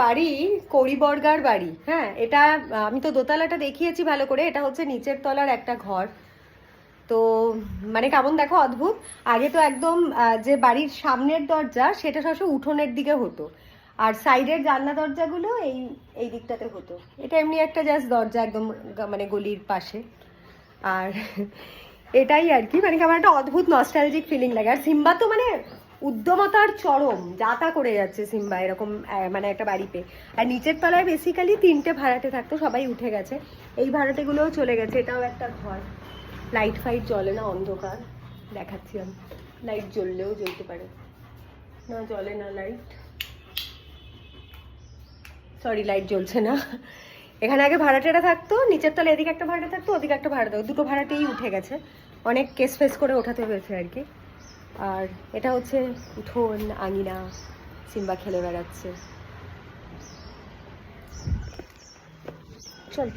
বাড়ি কড়িবর্গার বাড়ি। হ্যাঁ, এটা আমি তো দোতলাটা দেখিয়েছি ভালো করে, এটা হচ্ছে নিচের তলার একটা ঘর। তো মানে কেমন দেখো অদ্ভুত। আগে তো একদম যে বাড়ির সামনের দরজা সেটা সবসময় উঠোনের দিকে হতো, আর সাইডের জানলা দরজাগুলো এই এই দিকটাতে হতো। এটা এমনি একটা জাস্ট দরজা একদম মানে গলির পাশে। আর এটাই আর কি, মানে কেমন একটা অদ্ভুত নস্টালজিক ফিলিং লাগে। আর সিম্বা তো মানে উদ্যমতার চরম, যা তা করে যাচ্ছে সিম্বা এরকম মানে একটা বাড়িতে। আর নিচের তলায় বেসিক্যালি 3টে ভাড়াটে থাকতো, সবাই উঠে গেছে, এই ভাড়াটেগুলোও চলে গেছে। এটাও একটা ঘর। লাইট ফাইট জ্বলে না, অন্ধকার। দেখাচ্ছি আমি, লাইট জ্বললেও জ্বলতে পারে না, জ্বলে না লাইট, সরি লাইট জ্বলছে না। এখানে আগে ভাড়াটেরা থাকতো, নিচের তলে এদিকে একটা ভাড়াটে থাকতো, ওদিকে একটা ভাড়া থাকতো, দুটো ভাড়াটেই উঠে গেছে, অনেক কেস ফেস করে ওঠাতে হয়েছে আর কি। আর এটা হচ্ছে উঠোন, আঙিনা, সিম্বা খেলে বেড়াচ্ছে। চল।